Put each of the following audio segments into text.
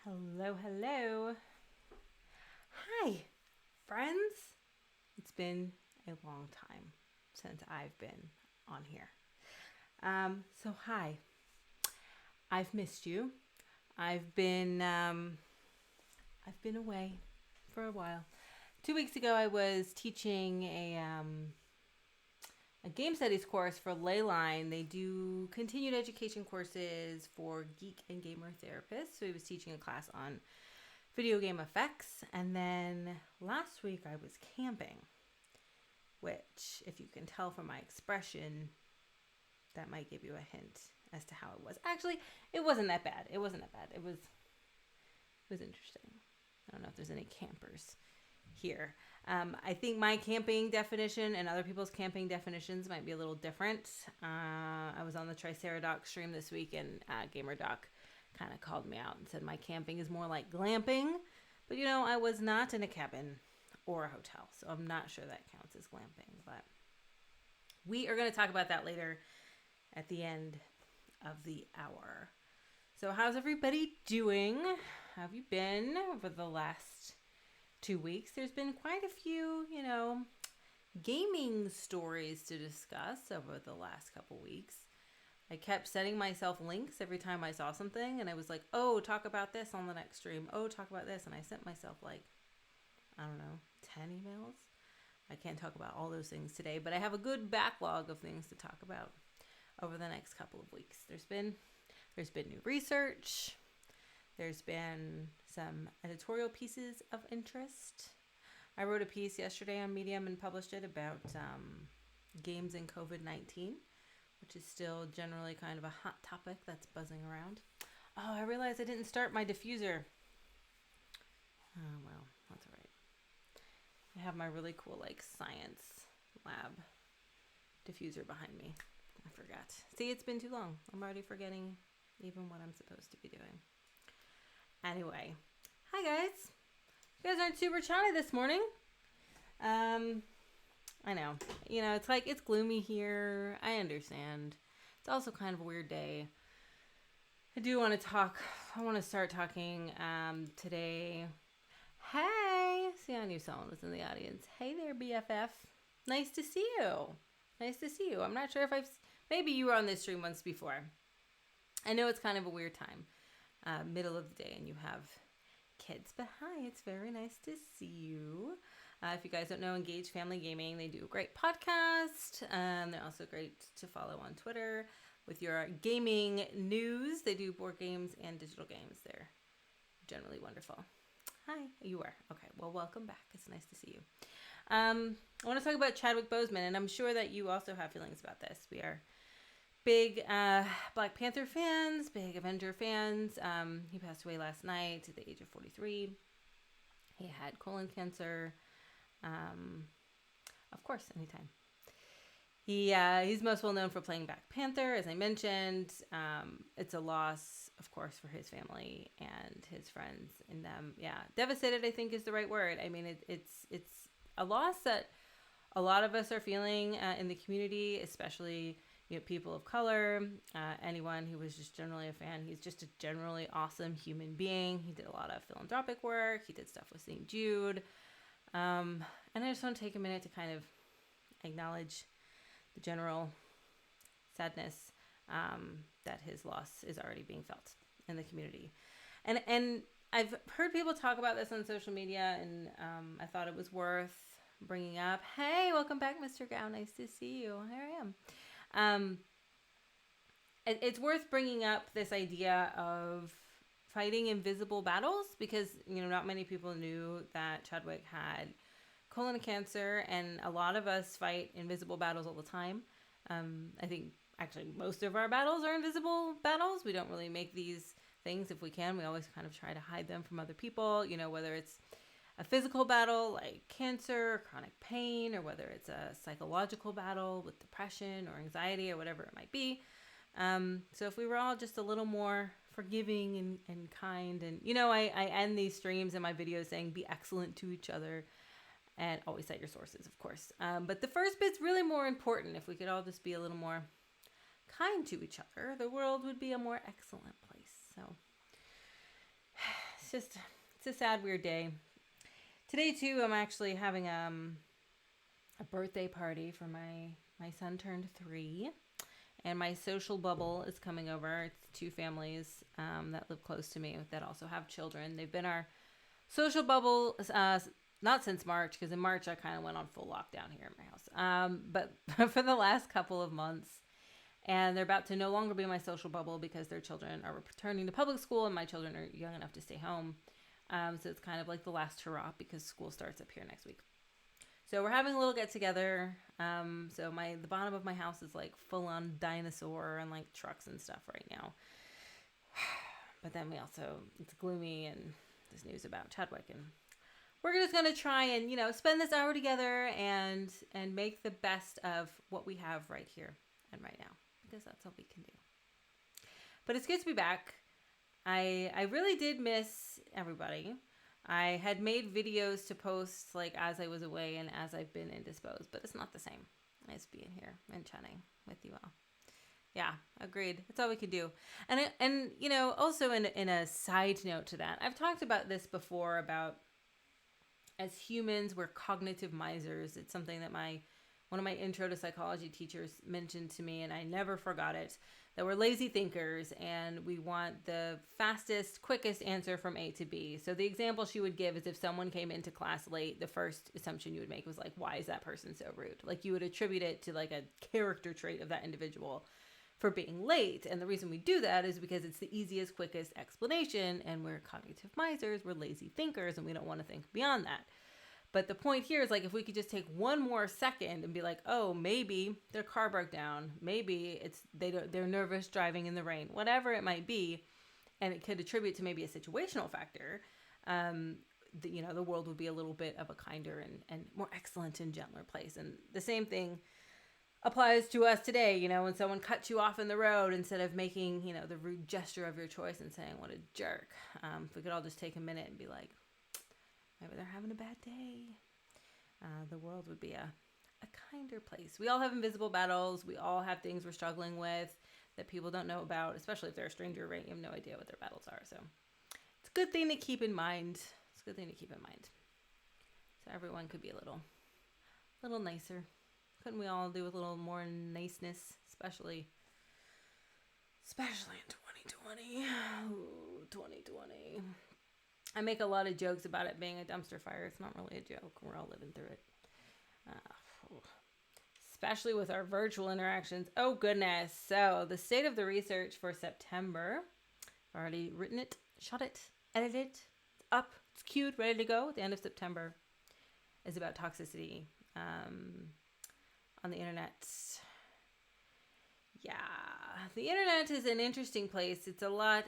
Hello, hello. Hi, friends. It's been a long time since I've been on here. Hi. I've missed you. I've been I've been away for a while. 2 weeks ago, I was teaching a game studies course for Leyline. They do continued education courses for geek and gamer therapists. So I was teaching a class on video game effects. And then last week I was camping, which, if you can tell from my expression, that might give you a hint as to how it was. Actually, it wasn't that bad. It was interesting. I don't know if there's any campers here. I think my camping definition and other people's camping definitions might be a little different. I was on the Triceradoc stream this week, and GamerDoc kind of called me out and said my camping is more like glamping. But, I was not in a cabin or a hotel, so I'm not sure that counts as glamping. But we are going to talk about that later at the end of the hour. So how's everybody doing? How have you been over the last 2 weeks? There's been quite a few, gaming stories to discuss over the last couple weeks. I kept sending myself links every time I saw something, and I was like, oh, talk about this on the next stream. Oh, talk about this. And I sent myself 10 emails. I can't talk about all those things today, but I have a good backlog of things to talk about over the next couple of weeks. There's been new research. There's been some editorial pieces of interest. I wrote a piece yesterday on Medium and published it about games and COVID-19, which is still generally kind of a hot topic that's buzzing around. Oh, I realized I didn't start my diffuser. Oh, well, that's all right. I have my really cool, science lab diffuser behind me. I forgot. See, it's been too long. I'm already forgetting even what I'm supposed to be doing. Anyway, hi guys. You guys aren't super chatty this morning. I know. It's gloomy here. I understand. It's also kind of a weird day. I want to start talking today. Hey! See, I knew someone was in the audience. Hey there, BFF. Nice to see you. I'm not sure if maybe you were on this stream once before. I know it's kind of a weird time. Middle of the day, and you have kids. But hi, it's very nice to see you. If you guys don't know, Engage Family Gaming, they do a great podcast. They're also great to follow on Twitter with your gaming news. They do board games and digital games. They're generally wonderful. Hi, you are. Okay, well, welcome back. It's nice to see you. I want to talk about Chadwick Boseman, and I'm sure that you also have feelings about this. We are big Black Panther fans, big Avenger fans. He passed away last night at the age of 43. He had colon cancer. Of course, anytime. He's most well known for playing Black Panther, as I mentioned. It's a loss, of course, for his family and his friends. And devastated, I think, is the right word. I mean, it's a loss that a lot of us are feeling in the community, especially people of color, anyone who was just generally a fan. He's just a generally awesome human being. He did a lot of philanthropic work. He did stuff with St. Jude. And I just want to take a minute to kind of acknowledge the general sadness that his loss is already being felt in the community. And I've heard people talk about this on social media, and I thought it was worth bringing up. Hey, welcome back, Mr. Gao. Nice to see you. Here I am. It's worth bringing up this idea of fighting invisible battles because, not many people knew that Chadwick had colon cancer, and a lot of us fight invisible battles all the time. I think actually most of our battles are invisible battles. We don't really make these things if we can. We always kind of try to hide them from other people, whether it's a physical battle like cancer or chronic pain, or whether it's a psychological battle with depression or anxiety or whatever it might be. So if we were all just a little more forgiving and kind, and I end these streams and my videos saying be excellent to each other, and always cite your sources, of course. But the first bit's really more important. If we could all just be a little more kind to each other, the world would be a more excellent place. it's a sad, weird day. Today too, I'm actually having a birthday party for my son turned 3, and my social bubble is coming over. It's 2 families that live close to me that also have children. They've been our social bubble not since March, because in March I kind of went on full lockdown here in my house. But for the last couple of months, and they're about to no longer be my social bubble because their children are returning to public school and my children are young enough to stay home. So it's kind of like the last hurrah because school starts up here next week. So we're having a little get together. So the bottom of my house is like full on dinosaur and like trucks and stuff right now. But then it's gloomy and there's news about Chadwick, and we're just going to try and, spend this hour together and make the best of what we have right here and right now, because that's all we can do. But it's good to be back. I really did miss everybody. I had made videos to post like as I was away and as I've been indisposed, but it's not the same as being here and chatting with you all. Yeah, agreed. That's all we could do. And also in a side note to that, I've talked about this before about, as humans, we're cognitive misers. It's something that one of my intro to psychology teachers mentioned to me, and I never forgot it, that we're lazy thinkers and we want the fastest, quickest answer from A to B. So the example she would give is if someone came into class late, the first assumption you would make was like, why is that person so rude? Like you would attribute it to like a character trait of that individual for being late. And the reason we do that is because it's the easiest, quickest explanation, and we're cognitive misers, we're lazy thinkers, and we don't want to think beyond that. But the point here is like, if we could just take one more second and be like, oh, maybe their car broke down. Maybe they're nervous driving in the rain, whatever it might be. And it could attribute to maybe a situational factor. The world would be a little bit of a kinder and more excellent and gentler place. And the same thing applies to us today. When someone cuts you off in the road, instead of making, the rude gesture of your choice and saying, what a jerk. If we could all just take a minute and be like, maybe they're having a bad day. The world would be a kinder place. We all have invisible battles. We all have things we're struggling with that people don't know about, especially if they're a stranger, right? You have no idea what their battles are. So it's a good thing to keep in mind. So everyone could be a little nicer. Couldn't we all do a little more niceness, especially in 2020? Ooh, 2020. I make a lot of jokes about it being a dumpster fire. It's not really a joke. We're all living through it. Especially with our virtual interactions. Oh, goodness. So the state of the research for September, I've already written it, shot it, edited it. It's up. It's queued, ready to go at the end of September. Is about toxicity on the internet. Yeah. The internet is an interesting place. It's a lot,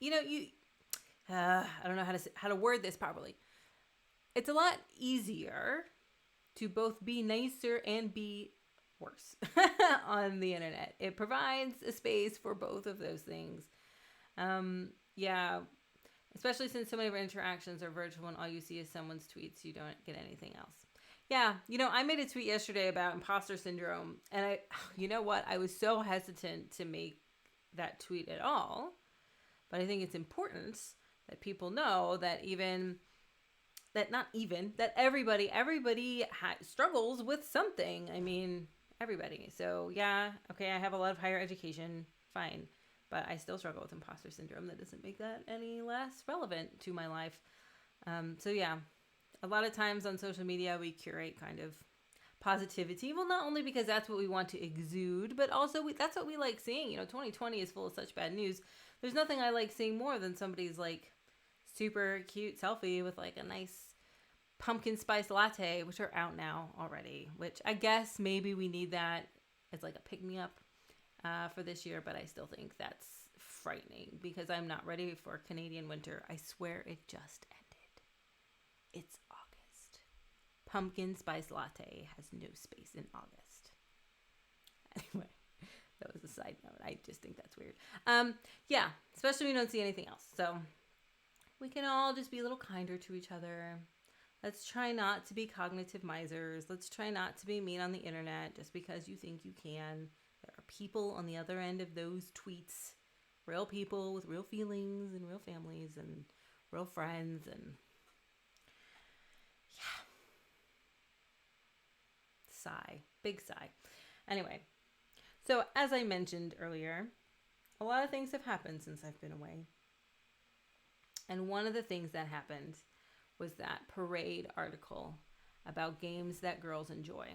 I don't know how to word this properly. It's a lot easier to both be nicer and be worse on the internet. It provides a space for both of those things. Especially since so many of our interactions are virtual and all you see is someone's tweets. You don't get anything else. Yeah, I made a tweet yesterday about imposter syndrome, and you know what? I was so hesitant to make that tweet at all, but I think it's important that people know that that everybody struggles with something. I mean, everybody. So yeah, okay, I have a lot of higher education, fine, but I still struggle with imposter syndrome. That doesn't make that any less relevant to my life. So yeah, a lot of times on social media, we curate kind of positivity. Well, not only because that's what we want to exude, but also that's what we like seeing. 2020 is full of such bad news. There's nothing I like seeing more than somebody's like super cute selfie with like a nice pumpkin spice latte, which are out now already, which I guess maybe we need that as like a pick-me-up for this year, but I still think that's frightening because I'm not ready for Canadian winter. I swear it just ended. It's August. Pumpkin spice latte has no space in August. Anyway, that was a side note. I just think that's weird. Yeah, especially when we don't see anything else. So we can all just be a little kinder to each other. Let's try not to be cognitive misers. Let's try not to be mean on the internet just because you think you can. There are people on the other end of those tweets, real people with real feelings and real families and real friends, and yeah, sigh, big sigh. Anyway, so as I mentioned earlier, a lot of things have happened since I've been away. And one of the things that happened was that Parade article about games that girls enjoy.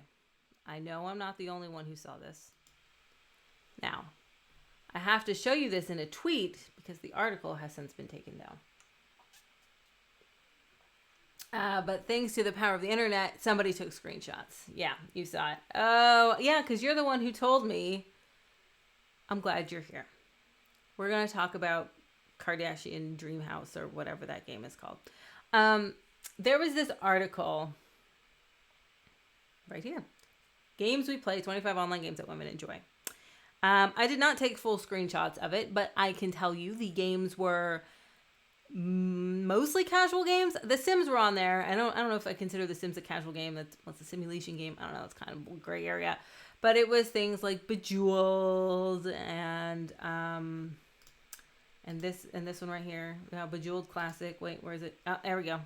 I know I'm not the only one who saw this. Now, I have to show you this in a tweet because the article has since been taken down. But thanks to the power of the internet, somebody took screenshots. Yeah, you saw it. Oh, yeah, because you're the one who told me. I'm glad you're here. We're going to talk about Kardashian Dream House or whatever that game is called. There was this article right here. Games we play, 25 online games that women enjoy. I did not take full screenshots of it, but I can tell you the games were mostly casual games. The Sims were on there. I don't know if I consider The Sims a casual game. That's a simulation game. I don't know. It's kind of a gray area. But it was things like Bejeweled and this one right here. Yeah, Bejeweled Classic. Wait, where is it? Oh, there we go.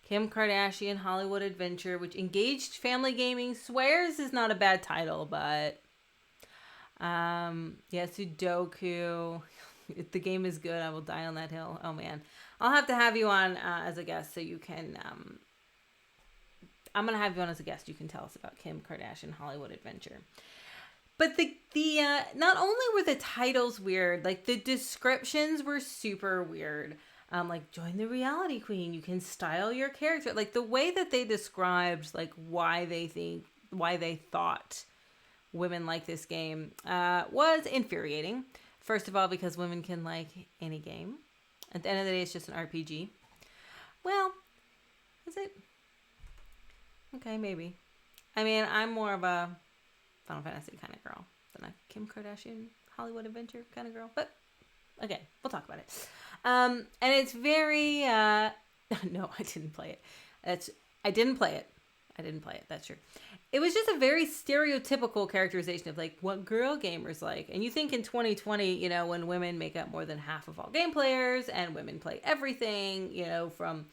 Kim Kardashian Hollywood Adventure, which Engaged Family Gaming swears is not a bad title, but yeah, Sudoku. If the game is good, I will die on that hill. Oh man, I'll have to have you on as a guest so you can. I'm gonna have you on as a guest. You can tell us about Kim Kardashian Hollywood Adventure. But the not only were the titles weird, like the descriptions were super weird. Like join the reality queen. You can style your character. Like the way that they described like why they thought women like this game was infuriating. First of all, because women can like any game. At the end of the day, it's just an RPG. Well, is it? Okay, maybe. I mean, I'm more of a Final Fantasy kind of girl than a Kim Kardashian Hollywood Adventure kind of girl. But, again, we'll talk about it. And it's very... no, I didn't play it. I didn't play it. That's true. It was just a very stereotypical characterization of like what girl gamers like. And you think in 2020, you know, when women make up more than half of all game players and women play everything, you know, from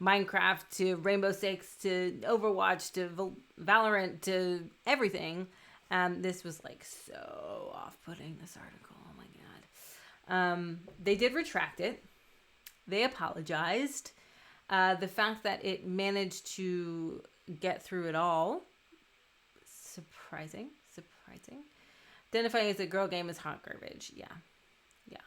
Minecraft to Rainbow Six to Overwatch to Valorant to everything. This was like so off-putting, this article. Oh my God. They did retract it. They apologized. The fact that it managed to get through it all, surprising. Identifying as a girl game is hot garbage. Yeah. I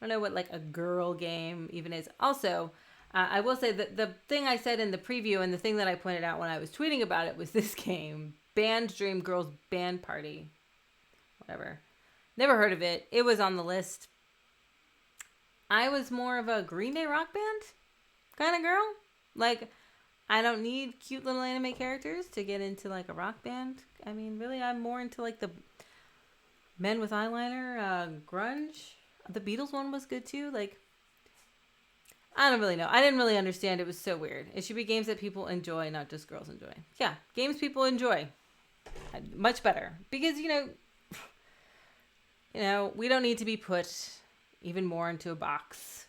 don't know what like a girl game even is. Also, I will say that the thing I said in the preview and the thing that I pointed out when I was tweeting about it was this game, Band Dream Girls Band Party. Whatever. Never heard of it. It was on the list. I was more of a Green Day rock band kind of girl. Like, I don't need cute little anime characters to get into like a rock band. I mean, really, I'm more into like the men with eyeliner, grunge. The Beatles one was good too. Like, I don't really know. I didn't really understand. It was so weird. It should be games that people enjoy, not just girls enjoy. Yeah, games people enjoy. Much better. Because, you know, we don't need to be put even more into a box.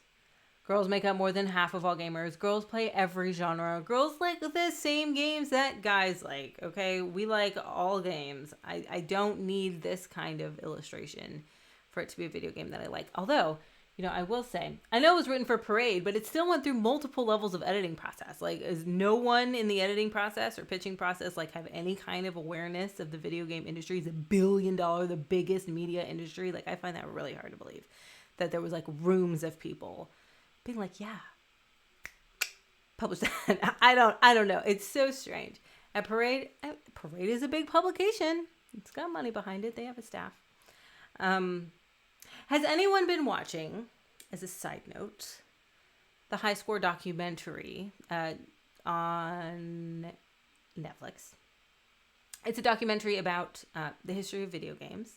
Girls make up more than half of all gamers. Girls play every genre. Girls like the same games that guys like, okay? We like all games. I don't need this kind of illustration for it to be a video game that I like. Although, you know, I will say, I know it was written for Parade, but it still went through multiple levels of editing process. Like, is no one in the editing process or pitching process, like, have any kind of awareness of the video game industry? It's $1 billion, the biggest media industry. Like, I find that really hard to believe. That there was, like, rooms of people being like, yeah, publish that. I don't know. It's so strange. At Parade is a big publication. It's got money behind it. They have a staff. Has anyone been watching, as a side note, the High Score documentary on Netflix? It's a documentary about the history of video games.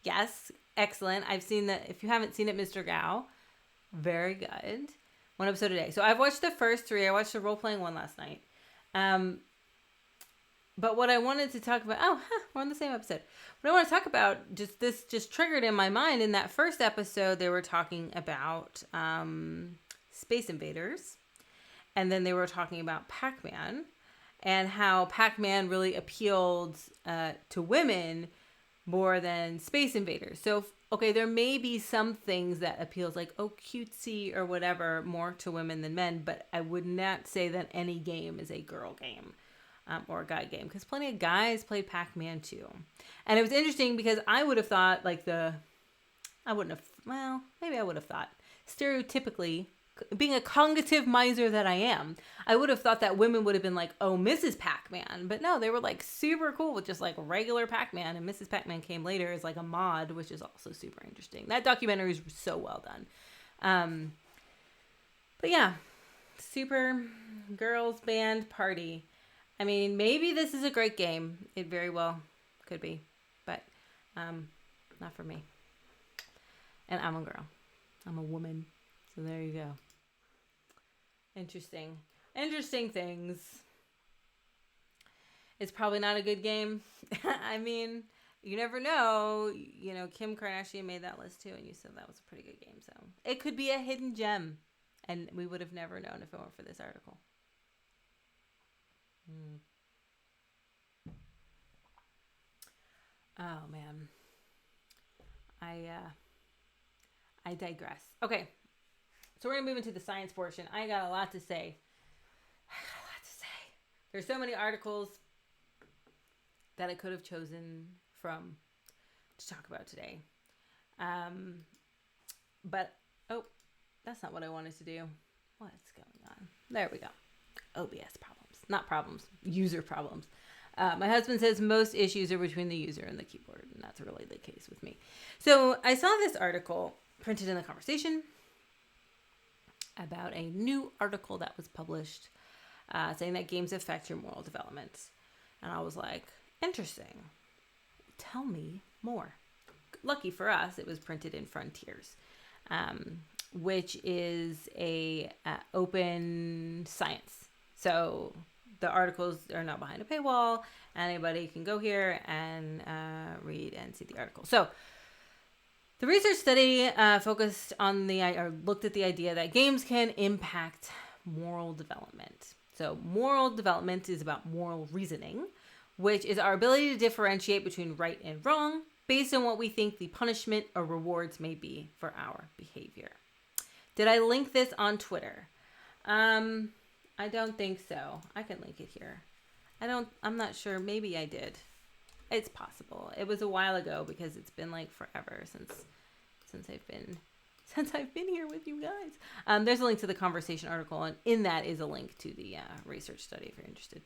Yes, excellent. I've seen that. If you haven't seen it, Mr. Gao, very good. One episode a day. So I've watched the first 3. I watched the role-playing one last night. But what I wanted to talk about... we're on the same episode. What I want to talk about, just triggered in my mind. In that first episode, they were talking about Space Invaders. And then they were talking about Pac-Man and how Pac-Man really appealed to women more than Space Invaders. So, okay, there may be some things that appeals like, oh, cutesy or whatever, more to women than men, but I would not say that any game is a girl game or a guy game, because plenty of guys played Pac-Man too. And it was interesting because I would have thought maybe I would have thought stereotypically, being a cognitive miser that I am, I would have thought that women would have been like, oh, Mrs. Pac-Man. But no, they were like super cool with just like regular Pac-Man. And Mrs. Pac-Man came later as like a mod, which is also super interesting. That documentary is so well done. But yeah, super girls band party. I mean, maybe this is a great game. It very well could be. But not for me. And I'm a girl. I'm a woman. So there you go. Interesting things. It's probably not a good game. I mean, you never know. You know, Kim Kardashian made that list too, and you said that was a pretty good game. So it could be a hidden gem, and we would have never known if it weren't for this article. Oh man, I digress. Okay. So we're going to move into the science portion. I got a lot to say. There's so many articles that I could have chosen from to talk about today. But, that's not what I wanted to do. What's going on? There we go. OBS problems. Not problems. User problems. My husband says most issues are between the user and the keyboard, and that's really the case with me. So I saw this article printed in the conversation about a new article that was published saying that games affect your moral development. And I was like, interesting. Tell me more. Lucky for us, it was printed in Frontiers, which is a open science. So the articles are not behind a paywall. Anybody can go here and read and see the article. So the research study focused on looked at the idea that games can impact moral development. So moral development is about moral reasoning, which is our ability to differentiate between right and wrong based on what we think the punishment or rewards may be for our behavior. Did I link this on Twitter? I don't think so. I can link it here. I'm not sure. Maybe I did. It's possible. It was a while ago because it's been like forever since I've been here with you guys. There's a link to the conversation article, and in that is a link to the research study if you're interested.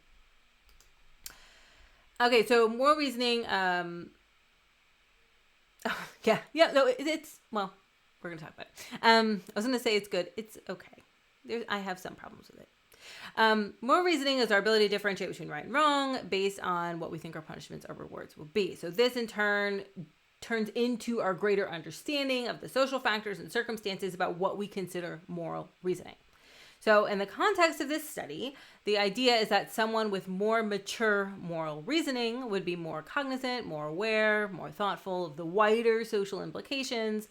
Okay, so more reasoning. No, it's we're gonna talk about it. I was gonna say it's good. It's okay. I have some problems with it. More reasoning is our ability to differentiate between right and wrong based on what we think our punishments or rewards will be. So this in turn turns into our greater understanding of the social factors and circumstances about what we consider moral reasoning. So in the context of this study, the idea is that someone with more mature moral reasoning would be more cognizant, more aware, more thoughtful of the wider social implications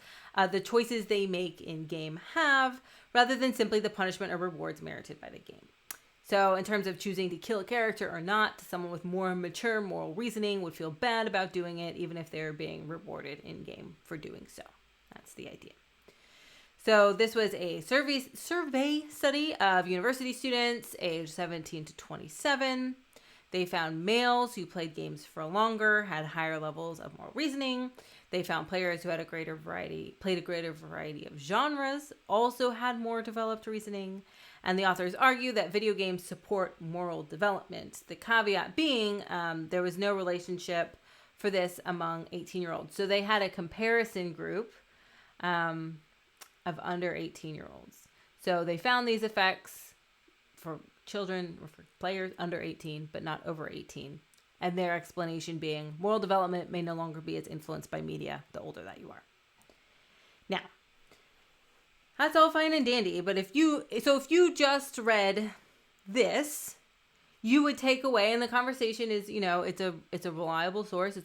the choices they make in game have, rather than simply the punishment or rewards merited by the game. So in terms of choosing to kill a character or not, someone with more mature moral reasoning would feel bad about doing it, even if they're being rewarded in game for doing so. That's the idea. So this was a survey study of university students aged 17 to 27. They found males who played games for longer had higher levels of moral reasoning. They found players who had played a greater variety of genres, also had more developed reasoning. And the authors argue that video games support moral development. The caveat being there was no relationship for this among 18-year-olds. So they had a comparison group of under 18-year-olds. So they found these effects for children or for players under 18, but not over 18. And their explanation being moral development may no longer be as influenced by media the older that you are. Now, that's all fine and dandy, but if you just read this, you would take away, and the conversation is, it's a reliable source.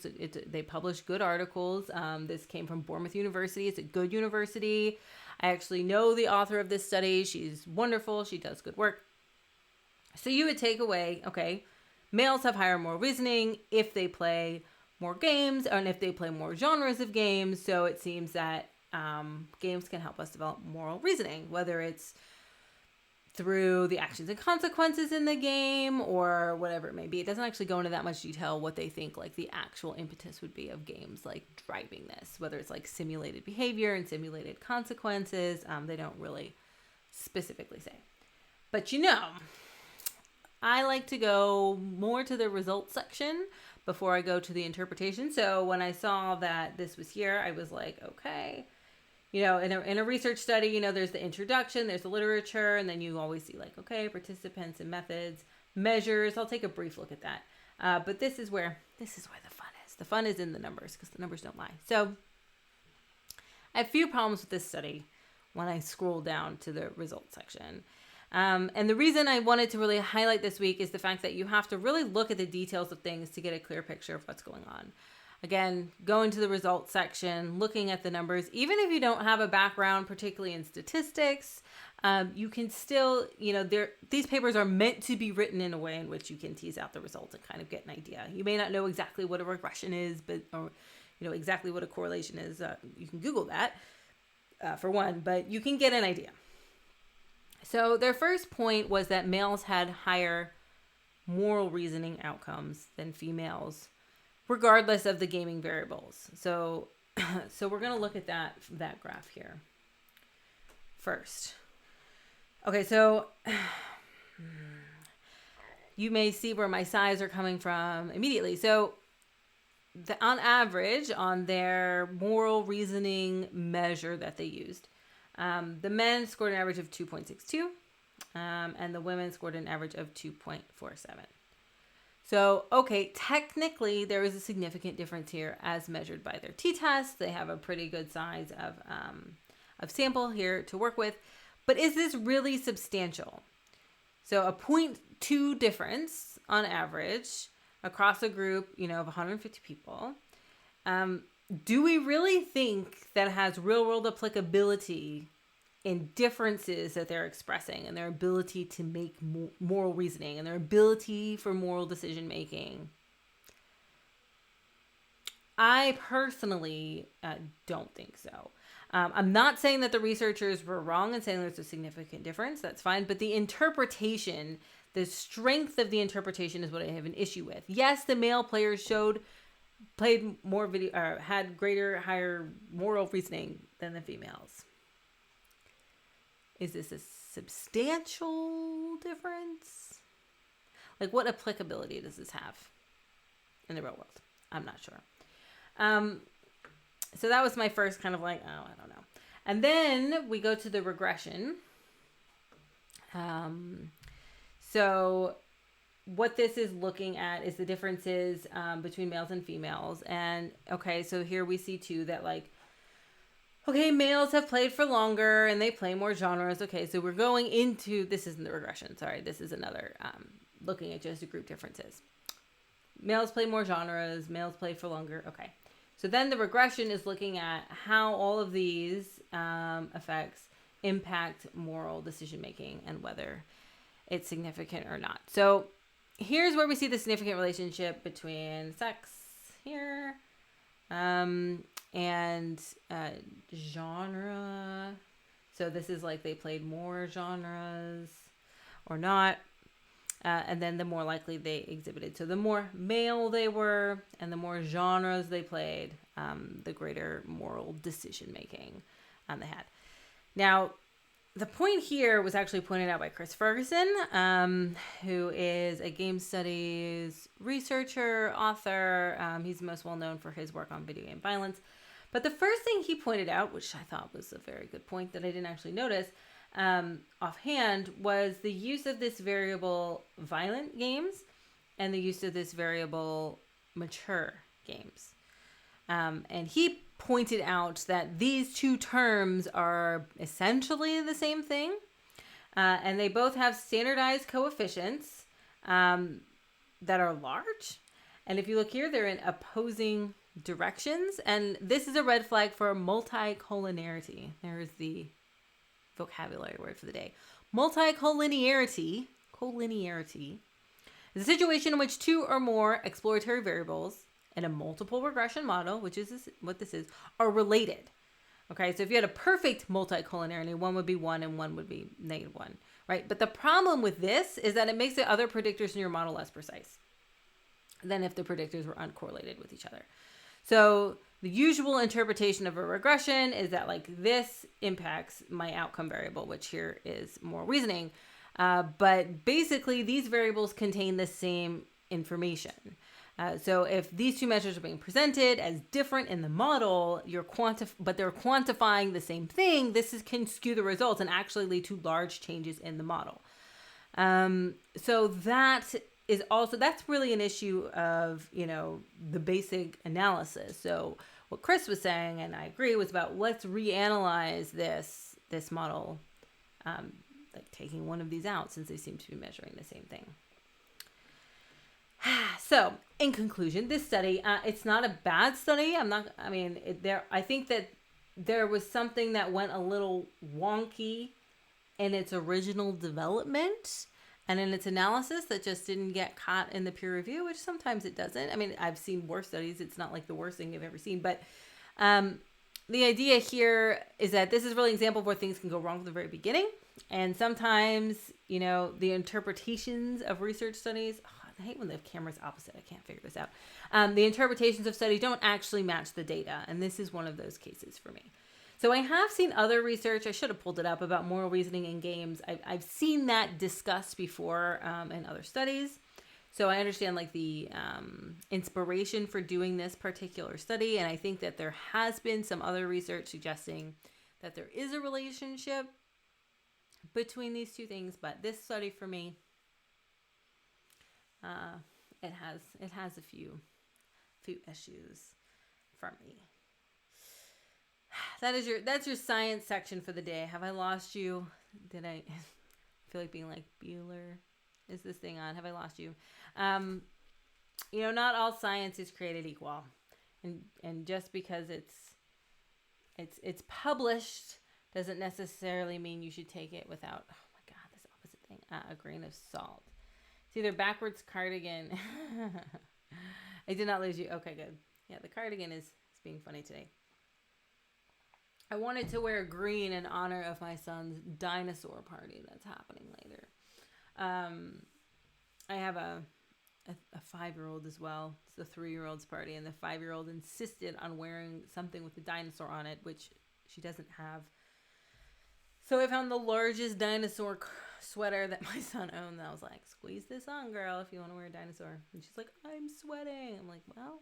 They publish good articles. This came from Bournemouth University. It's a good university. I actually know the author of this study. She's wonderful. She does good work. So you would take away, okay, males have higher moral reasoning if they play more games and if they play more genres of games. So it seems that games can help us develop moral reasoning, whether it's through the actions and consequences in the game or whatever it may be. It doesn't actually go into that much detail what they think like the actual impetus would be of games like driving this, whether it's like simulated behavior and simulated consequences. They don't really specifically say. But I like to go more to the results section before I go to the interpretation. So when I saw that this was here, I was like, okay. In a research study, there's the introduction, there's the literature, and then you always see like, okay, participants and methods, measures. I'll take a brief look at that. But this is where the fun is. The fun is in the numbers because the numbers don't lie. So I have a few problems with this study when I scroll down to the results section. And the reason I wanted to really highlight this week is the fact that you have to really look at the details of things to get a clear picture of what's going on. Again, going to the results section, looking at the numbers, even if you don't have a background, particularly in statistics, you can still, these papers are meant to be written in a way in which you can tease out the results and kind of get an idea. You may not know exactly what a regression is, or exactly what a correlation is. You can Google that for one, but you can get an idea. So their first point was that males had higher moral reasoning outcomes than females, regardless of the gaming variables. So we're going to look at that graph here first. Okay, so you may see where my size are coming from immediately. So on average, on their moral reasoning measure that they used, the men scored an average of 2.62, and the women scored an average of 2.47. So, okay, technically there is a significant difference here as measured by their t-test. They have a pretty good size of sample here to work with. But is this really substantial? So a 0.2 difference on average across a group, of 150 people. Do we really think that has real-world applicability in differences that they're expressing and their ability to make moral reasoning and their ability for moral decision making? I personally don't think so. I'm not saying that the researchers were wrong in saying there's a significant difference. That's fine. But the interpretation, the strength of the interpretation is what I have an issue with. Yes, the male players played more video, or had higher moral reasoning than the females. Is this a substantial difference? Like, what applicability does this have in the real world? I'm not sure. So that was my first kind of like, I don't know. And then we go to the regression. So what this is looking at is the differences between males and females. And okay, so here we see too that males have played for longer and they play more genres. Okay, so we're going into, this isn't the regression, sorry. This is another, looking at just the group differences. Males play more genres, males play for longer. Okay, so then the regression is looking at how all of these effects impact moral decision-making and whether it's significant or not. So here's where we see the significant relationship between sex here, and genre. So this is like they played more genres or not. And then the more likely they exhibited. So the more male they were and the more genres they played, the greater moral decision making they had. Now, the point here was actually pointed out by Chris Ferguson, who is a game studies researcher, author. He's most well known for his work on video game violence. But the first thing he pointed out, which I thought was a very good point that I didn't actually notice offhand, was the use of this variable violent games and the use of this variable mature games. And he pointed out that these two terms are essentially the same thing, and they both have standardized coefficients that are large. And if you look here, they're in opposing directions, and this is a red flag for multicollinearity. There's the vocabulary word for the day. Multicollinearity is a situation in which two or more exploratory variables in a multiple regression model, which is what this is, are related. Okay, so if you had a perfect multicollinearity, one would be 1 and one would be -1, right? But the problem with this is that it makes the other predictors in your model less precise than if the predictors were uncorrelated with each other. So the usual interpretation of a regression is that like this impacts my outcome variable, which here is more reasoning. But basically these variables contain the same information. So if these two measures are being presented as different in the model, but they're quantifying the same thing, can skew the results and actually lead to large changes in the model. So that's really an issue of, the basic analysis. So what Chris was saying, and I agree, was about let's reanalyze this model, like taking one of these out since they seem to be measuring the same thing. So, in conclusion, this study, it's not a bad study. I think that there was something that went a little wonky in its original development and in its analysis that just didn't get caught in the peer review, which sometimes it doesn't. I mean, I've seen worse studies. It's not like the worst thing you've ever seen. But the idea here is that this is really an example of where things can go wrong from the very beginning. And sometimes, the interpretations of research studies, I hate when the camera's opposite. I can't figure this out. The interpretations of studies don't actually match the data. And this is one of those cases for me. So I have seen other research, I should have pulled it up, about moral reasoning in games. I've seen that discussed before in other studies. So I understand like the inspiration for doing this particular study. And I think that there has been some other research suggesting that there is a relationship between these two things. But this study for me, it has a few issues for me. That's your science section for the day. Have I lost you? Did I feel like being like Bueller? Is this thing on? Have I lost you? Not all science is created equal, and just because it's published doesn't necessarily mean you should take it without, oh my God, this opposite thing, a grain of salt. It's either backwards cardigan. I did not lose you. Okay, good. Yeah, the cardigan is being funny today. I wanted to wear green in honor of my son's dinosaur party that's happening later. I have a 5-year-old as well. It's the 3-year-old's party, and the 5-year-old insisted on wearing something with a dinosaur on it, which she doesn't have. So I found the largest dinosaur sweater that my son owned. And I was like, squeeze this on, girl, if you want to wear a dinosaur. And she's like, I'm sweating. I'm like, well,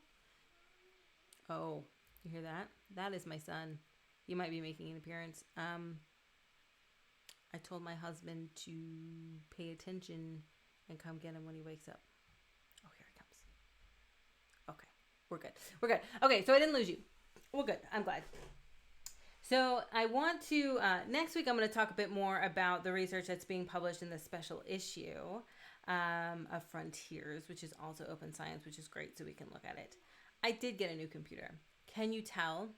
oh, you hear that? That is my son. He might be making an appearance. I told my husband to pay attention and come get him when he wakes up. Oh, here he comes. Okay, we're good. Okay, so I didn't lose you. We're good. I'm glad. So I want to, next week I'm going to talk a bit more about the research that's being published in the special issue of Frontiers, which is also open science, which is great, so we can look at it. I did get a new computer. Can you tell?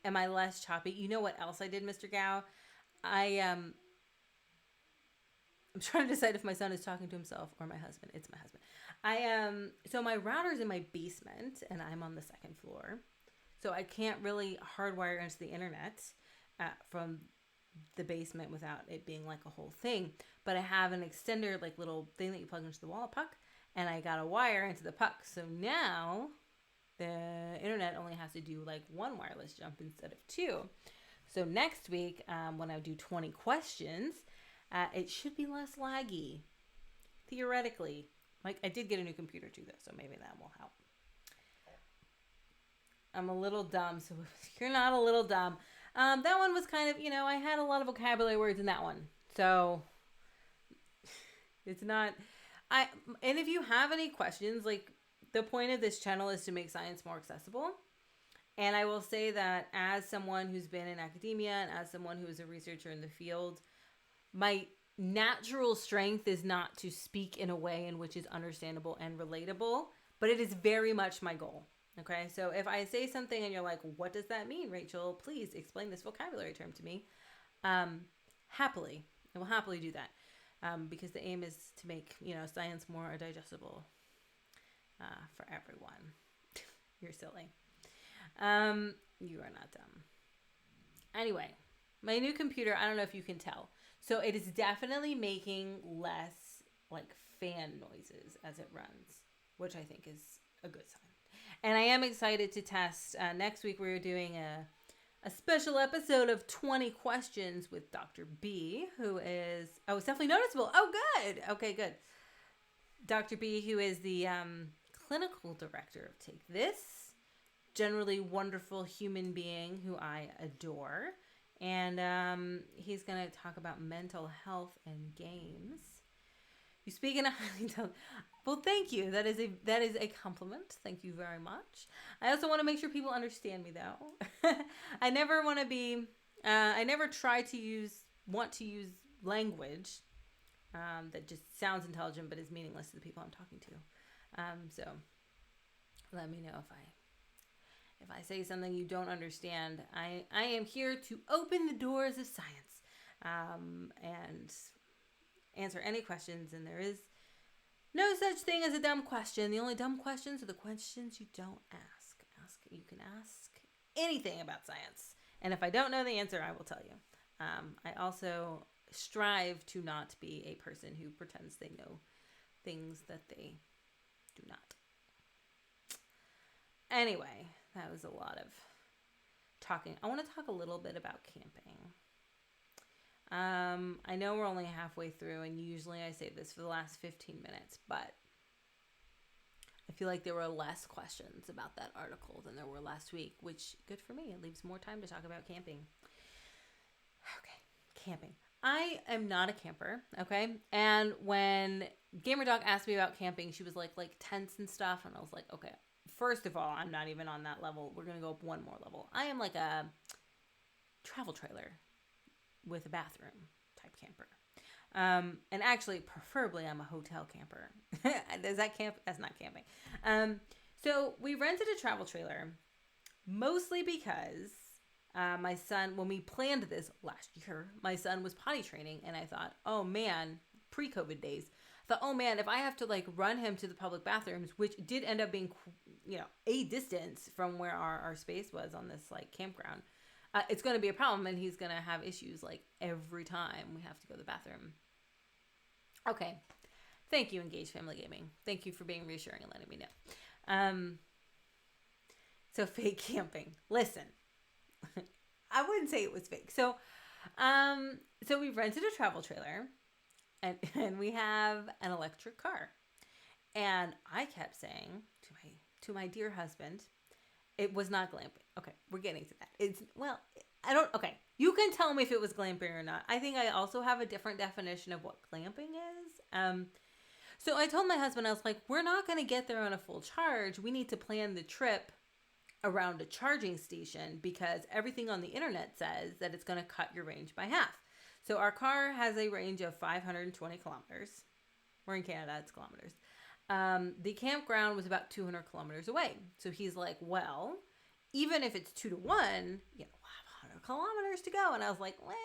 Am I less choppy? You know what else I did, Mr. Gao? I'm trying to decide if my son is talking to himself or my husband. It's my husband. So my router's in my basement and I'm on the 2nd floor. So I can't really hardwire into the internet from the basement without it being like a whole thing. But I have an extender, like little thing that you plug into the wall puck, and I got a wire into the puck. So now the internet only has to do like one wireless jump instead of 2. So next week, when I do 20 questions, it should be less laggy, theoretically. Like, I did get a new computer too, though, so maybe that will help. I'm a little dumb, so you're not a little dumb. That one was kind of, I had a lot of vocabulary words in that one. So it's not, and if you have any questions, like, the point of this channel is to make science more accessible. And I will say that as someone who's been in academia and as someone who is a researcher in the field, my natural strength is not to speak in a way in which is understandable and relatable, but it is very much my goal. Okay, so if I say something and you're like, what does that mean, Rachel? Please explain this vocabulary term to me. happily. I will happily do that. Because the aim is to make, science more digestible for everyone. You're silly. You are not dumb. Anyway, my new computer, I don't know if you can tell. So it is definitely making less like fan noises as it runs, which I think is a good sign. And I am excited to test. Next week we're doing a special episode of 20 questions with Dr. B, who is, it's definitely noticeable. Oh, good. Okay, good. Dr. B, who is the clinical director of Take This, generally wonderful human being who I adore. And he's going to talk about mental health and games. You speak in a highly intelligent... Well, thank you. That is a compliment. Thank you very much. I also want to make sure people understand me, though. I never want to be... I never want to use language that just sounds intelligent but is meaningless to the people I'm talking to. So let me know if I say something you don't understand. I am here to open the doors of science and answer any questions, and there is no such thing as a dumb question. The only dumb questions are the questions you don't ask. You can ask anything about science, and if I don't know the answer, I will tell you. I also strive to not be a person who pretends they know things that they do not. Anyway, that was a lot of talking. I want to talk a little bit about camping. I know we're only halfway through, and usually I save this for the last 15 minutes, but I feel like there were less questions about that article than there were last week, which, good for me. It leaves more time to talk about camping. Okay, camping. I am not a camper, okay? And when Gamer Dog asked me about camping, she was like tents and stuff, and I was like, okay, first of all, I'm not even on that level. We're going to go up one more level. I am like a travel trailer with a bathroom type camper. And actually, preferably, I'm a hotel camper. Is that camp? That's not camping. So we rented a travel trailer mostly because my son, when we planned this last year, my son was potty training, and I thought, oh man, pre-COVID days, I thought, oh man, if I have to like run him to the public bathrooms, which did end up being, a distance from where our space was on this like campground, it's going to be a problem, and he's going to have issues like every time we have to go to the bathroom. Okay. Thank you, Engage Family Gaming. Thank you for being reassuring and letting me know. So fake camping. Listen, I wouldn't say it was fake. So we rented a travel trailer, and we have an electric car. And I kept saying to my dear husband, it was not glamping. Okay, we're getting to that. Okay, you can tell me if it was glamping or not. I think I also have a different definition of what glamping is. So I told my husband, I was like, we're not going to get there on a full charge. We need to plan the trip around a charging station because everything on the internet says that it's going to cut your range by half. So our car has a range of 520 kilometers. We're in Canada, it's kilometers. The campground was about 200 kilometers away. So he's like, well, even if it's 2 to 1, we'll have 100 kilometers to go. And I was like, well,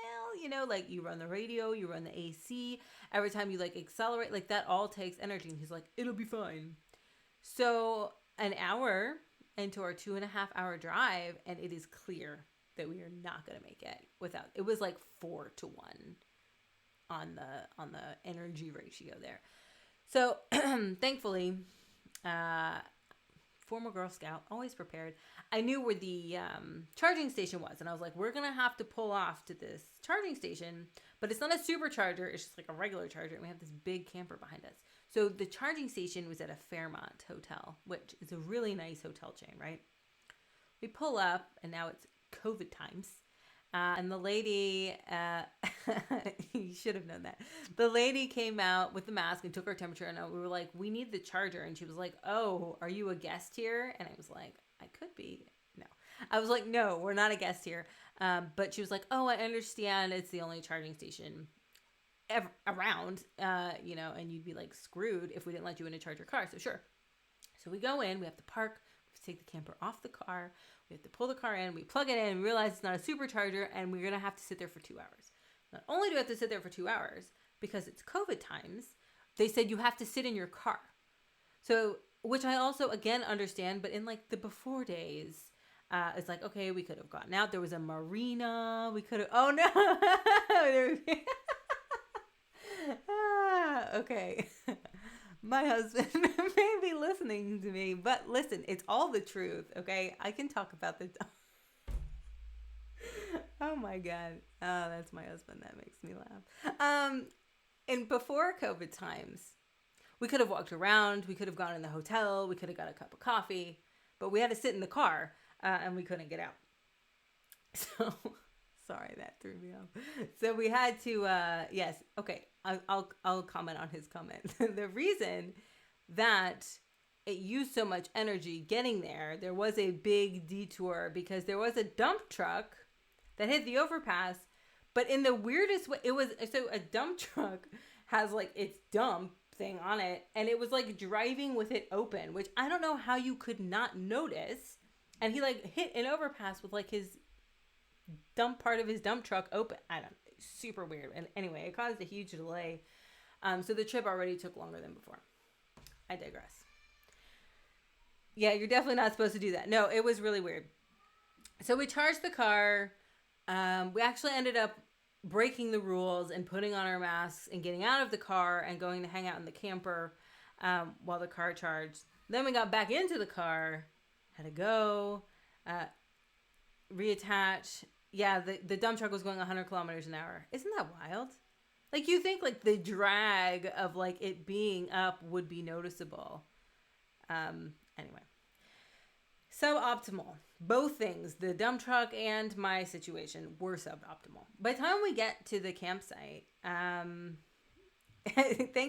you run the radio, you run the AC. Every time you accelerate, that all takes energy. And he's like, it'll be fine. So an hour into our 2.5 hour drive, and it is clear that we are not going to make it without, it was 4 to 1 on the energy ratio there. So thankfully, former Girl Scout, always prepared. I knew where the charging station was, and I was like, we're going to have to pull off to this charging station, but it's not a supercharger. It's just like a regular charger, and we have this big camper behind us. So the charging station was at a Fairmont hotel, which is a really nice hotel chain, right? We pull up, and now it's COVID times. And the lady, you should have known that. The lady came out with the mask and took our temperature, and we were like, we need the charger. And she was like, oh, are you a guest here? And I was like, I could be. No. I was like, no, we're not a guest here. But she was like, oh, I understand it's the only charging station around, and you'd be screwed if we didn't let you in to charge your car. So sure. So we go in, we have to park, we have to take the camper off the car. We have to pull the car in, we plug it in, realize it's not a supercharger, and we're going to have to sit there for 2 hours. Not only do I have to sit there for 2 hours, because it's COVID times, they said you have to sit in your car. So, which I also, again, understand, but in like the before days, it's like, okay, we could have gotten out. There was a marina. We could have, oh no. Okay. My husband may be listening to me, but listen, it's all the truth, okay? I can talk about the... Oh my God. Oh, that's my husband. That makes me laugh. And before COVID times, we could have walked around. We could have gone in the hotel. We could have got a cup of coffee. But we had to sit in the car, and we couldn't get out. So, sorry, that threw me off. So we had to, yes, okay, I'll comment on his comment. The reason that it used so much energy getting there was a big detour because there was a dump truck that hit the overpass, but in the weirdest way, it was, so a dump truck has like its dump thing on it, and it was like driving with it open, which I don't know how you could not notice. And he like hit an overpass with like his dump part of his dump truck open. I don't know. Super weird. And anyway, it caused a huge delay. So the trip already took longer than before. I digress. Yeah, you're definitely not supposed to do that. No, it was really weird. So we charged the car. We actually ended up breaking the rules and putting on our masks and getting out of the car and going to hang out in the camper while the car charged. Then we got back into the car, had to go, reattach. Yeah, the dump truck was going 100 kilometers an hour. Isn't that wild? Like, you think like the drag of like it being up would be noticeable. Anyway. Suboptimal. Both things, the dump truck and my situation, were suboptimal. By the time we get to the campsite, thank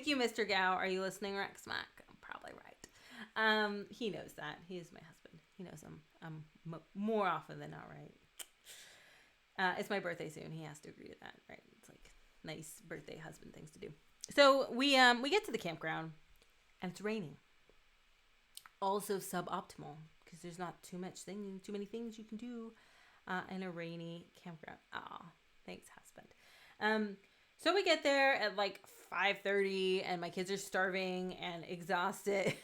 you, Mr. Gao. Are you listening, Rex Mac? I'm probably right. He knows that. He is my husband. He knows I'm more often than not right. It's my birthday soon. He has to agree to that, right? It's like nice birthday husband things to do. So we get to the campground, and it's raining. Also suboptimal, because there's not too many things you can do in a rainy campground. Aw, thanks, husband. So we get there at like 5:30, and my kids are starving and exhausted.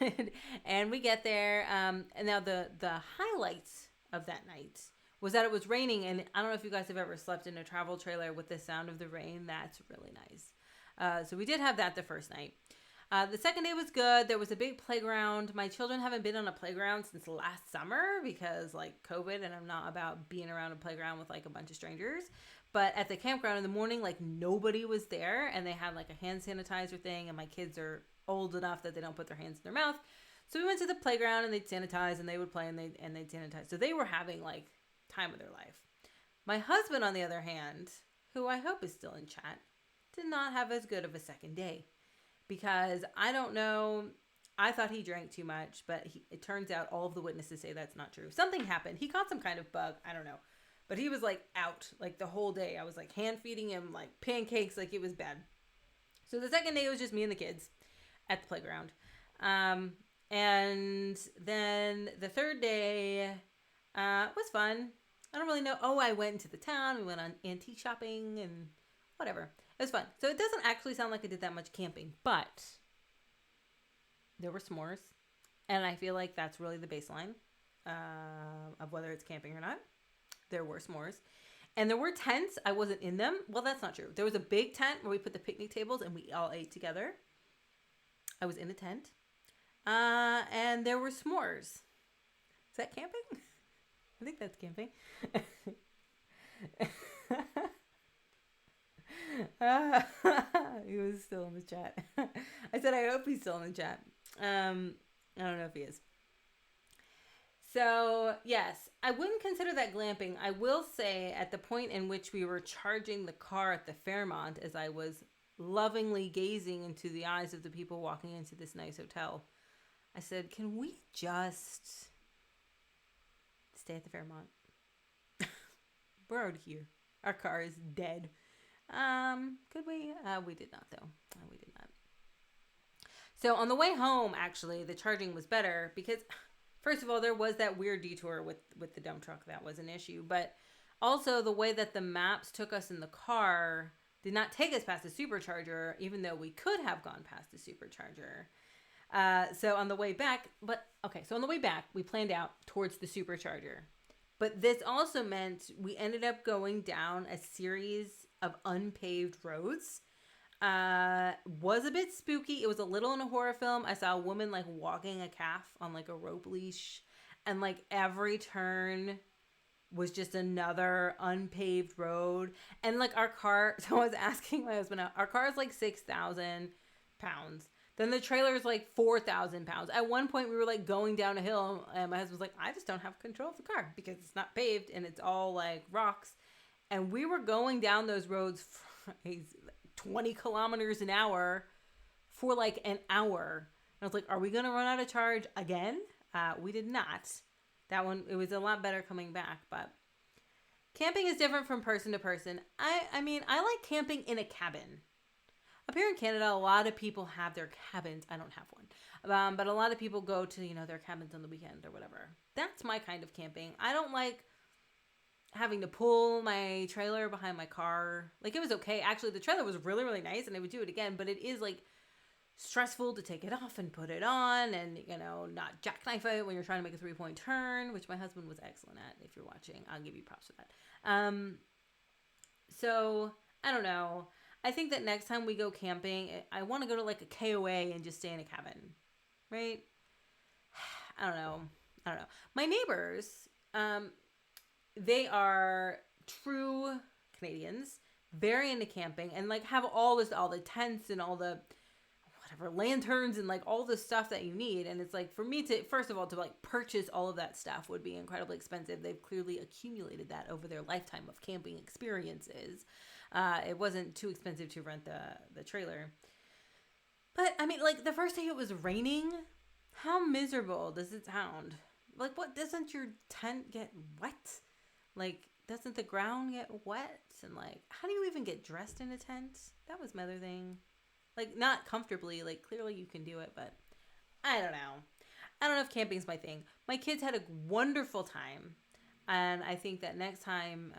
And we get there, and now the highlights of that night was that it was raining. And I don't know if you guys have ever slept in a travel trailer with the sound of the rain. That's really nice. So we did have that the first night. The second day was good. There was a big playground. My children haven't been on a playground since last summer because like COVID, and I'm not about being around a playground with like a bunch of strangers. But at the campground in the morning, like nobody was there, and they had like a hand sanitizer thing, and my kids are old enough that they don't put their hands in their mouth. So we went to the playground and they'd sanitize, and they would play and they'd sanitize. So they were having like time of their life. My husband, on the other hand, who I hope is still in chat, did not have as good of a second day. Because I don't know, I thought he drank too much, but it turns out all of the witnesses say that's not true. Something happened. He caught some kind of bug. I don't know. But he was like out like the whole day. I was like hand feeding him like pancakes, like it was bad. So the second day it was just me and the kids at the playground. And then the third day was fun. I don't really know. Oh, I went into the town. We went on antique shopping and whatever. It was fun. So it doesn't actually sound like I did that much camping, but there were s'mores. And I feel like that's really the baseline of whether it's camping or not. There were s'mores. And there were tents. I wasn't in them. Well, that's not true. There was a big tent where we put the picnic tables and we all ate together. I was in a tent. And there were s'mores. Is that camping? I think that's camping. He was still in the chat. I said I hope he's still in the chat. I don't know if he is. So yes, I wouldn't consider that glamping. I will say at the point in which we were charging the car at the Fairmont, as I was lovingly gazing into the eyes of the people walking into this nice hotel, I said, can we just stay at the Fairmont? We're already here. Our car is dead. Could we? We did not, though. We did not. So on the way home, actually, the charging was better because, first of all, there was that weird detour with the dump truck. That was an issue. But also the way that the maps took us in the car did not take us past the supercharger, even though we could have gone past the supercharger. So on the way back, we planned out towards the supercharger. But this also meant we ended up going down a series of unpaved roads. Was a bit spooky. It was a little in a horror film. I saw a woman like walking a calf on like a rope leash, and like every turn was just another unpaved road. And like our car, so I was asking my husband out, our car is like 6,000 pounds. Then the trailer is like 4,000 pounds. At one point we were like going down a hill and my husband was like, I just don't have control of the car because it's not paved and it's all like rocks. And we were going down those roads for 20 kilometers an hour for like an hour. And I was like, are we going to run out of charge again? We did not. That one, it was a lot better coming back, but camping is different from person to person. I mean, I like camping in a cabin. Up here in Canada, a lot of people have their cabins. I don't have one. But a lot of people go to, their cabins on the weekend or whatever. That's my kind of camping. I don't like having to pull my trailer behind my car. Like, it was okay. Actually, the trailer was really, really nice, and I would do it again. But it is, like, stressful to take it off and put it on and, not jackknife it when you're trying to make a 3-point turn, which my husband was excellent at. If you're watching, I'll give you props for that. So, I don't know. I think that next time we go camping, I want to go to like a KOA and just stay in a cabin, right? I don't know. My neighbors, they are true Canadians, very into camping, and like have all the tents and all the lanterns and like all the stuff that you need. And it's like, for me to, first of all, to like purchase all of that stuff would be incredibly expensive. They've clearly accumulated that over their lifetime of camping experiences. It wasn't too expensive to rent the trailer. But I mean, like, the first day it was raining. How miserable does it sound? Like, what, doesn't your tent get wet? Like, doesn't the ground get wet? And like, how do you even get dressed in a tent? That was my other thing. Like, not comfortably. Like, clearly you can do it, but I don't know. I don't know if camping's my thing. My kids had a wonderful time. And I think that next time,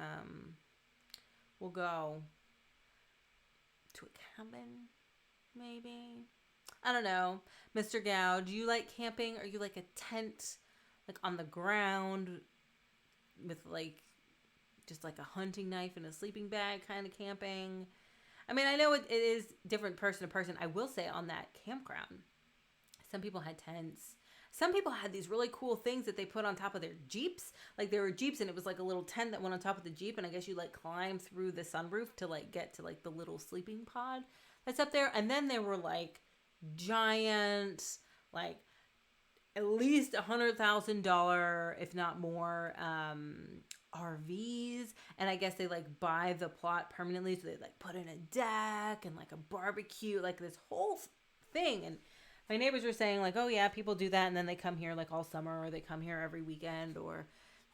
we'll go to a cabin, maybe. I don't know. Mr. Gow, do you like camping? Are you like a tent, like on the ground with like just like a hunting knife and a sleeping bag kind of camping? I mean, I know it is different person to person. I will say on that campground, some people had tents. Some people had these really cool things that they put on top of their Jeeps. Like, there were Jeeps and it was like a little tent that went on top of the Jeep. And I guess you like climb through the sunroof to like get to like the little sleeping pod that's up there. And then there were like giant, like at least $100,000, if not more, RVs. And I guess they like buy the plot permanently. So they like put in a deck and like a barbecue, like this whole thing. And my neighbors were saying like, oh yeah, people do that. And then they come here like all summer, or they come here every weekend, or,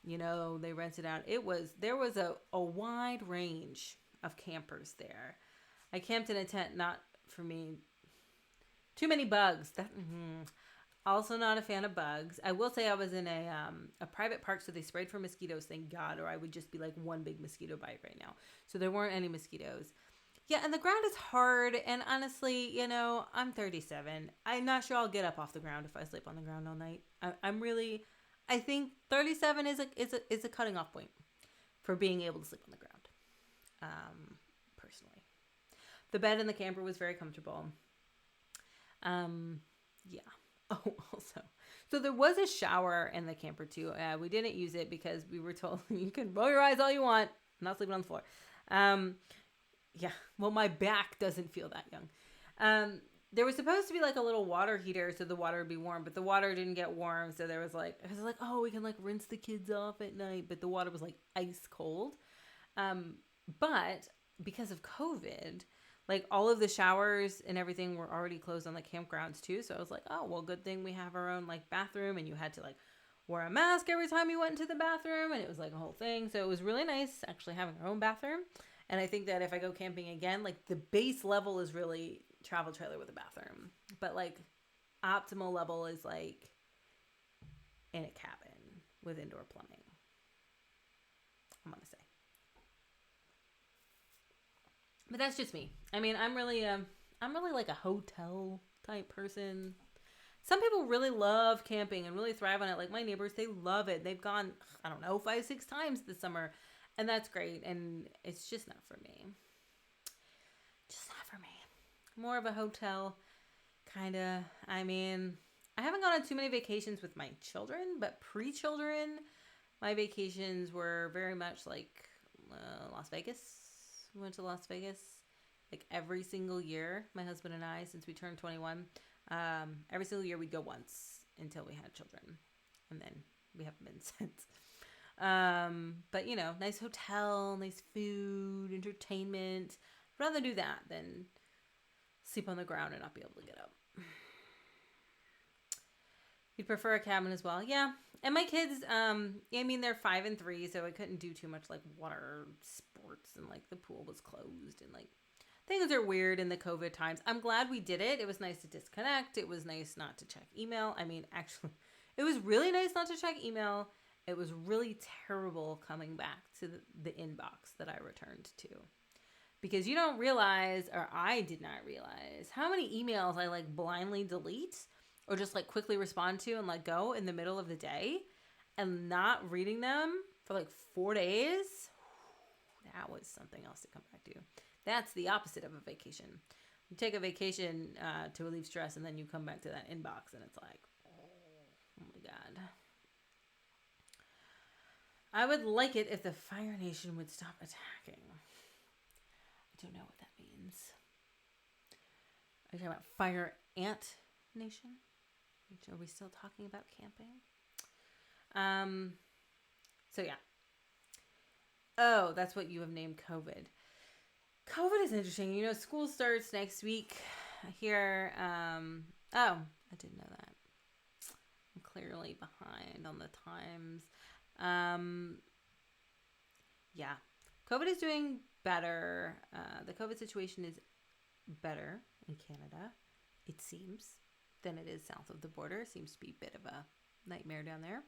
they rent it out. There was a wide range of campers there. I camped in a tent, not for me. Too many bugs. Also not a fan of bugs. I will say I was in a private park, so they sprayed for mosquitoes, thank God, or I would just be like one big mosquito bite right now. So there weren't any mosquitoes. Yeah, and the ground is hard, and honestly, I'm 37. I'm not sure I'll get up off the ground if I sleep on the ground all night. I think 37 is a cutting off point for being able to sleep on the ground, personally. The bed in the camper was very comfortable. Yeah. Oh, also, so there was a shower in the camper too. We didn't use it because we were told you can roll your eyes all you want. I'm not sleeping on the floor. Yeah, well, my back doesn't feel that young. There was supposed to be like a little water heater so the water would be warm, but the water didn't get warm. So I was like, oh, we can like rinse the kids off at night, but the water was like ice cold. But because of COVID, like all of the showers and everything were already closed on the campgrounds too. So I was like, oh, well, good thing we have our own like bathroom, and you had to like wear a mask every time you went into the bathroom, and it was like a whole thing. So it was really nice actually having our own bathroom. And I think that if I go camping again, like the base level is really travel trailer with a bathroom, but like optimal level is like in a cabin with indoor plumbing, I'm gonna say. But that's just me. I mean, I'm really like a hotel type person. Some people really love camping and really thrive on it. Like my neighbors, they love it. They've gone, I don't know, 5-6 times this summer, and that's great. And it's just not for me. Just not for me. More of a hotel kind of. I mean, I haven't gone on too many vacations with my children, but pre-children, my vacations were very much like Las Vegas. We went to Las Vegas like every single year, my husband and I, since we turned 21. Every single year we'd go once until we had children, and then we haven't been since. But you know, nice hotel, nice food, entertainment. I'd rather do that than sleep on the ground and not be able to get up. You'd prefer a cabin as well? Yeah. And my kids, I mean, they're 5 and 3, so I couldn't do too much like water sports, and like the pool was closed, and like things are weird in the COVID times. I'm glad we did it. It was nice to disconnect. It was nice not to check email. I mean, actually, it was really nice not to check email. It was really terrible coming back to the inbox that I returned to. Because you don't realize, or I did not realize, how many emails I like blindly delete or just like quickly respond to and let go in the middle of the day and not reading them for like 4 days. That was something else to come back to. That's the opposite of a vacation. You take a vacation to relieve stress, and then you come back to that inbox and it's like, oh my God. I would like it if the Fire Nation would stop attacking. I don't know what that means. Are you talking about Fire Ant Nation? Are we still talking about camping? So yeah. Oh, that's what you have named COVID. COVID is interesting. You know, school starts next week here. Oh, I didn't know that. I'm clearly behind on the times. Yeah. COVID is doing better. The COVID situation is better in Canada, it seems, than it is south of the border. Seems to be a bit of a nightmare down there.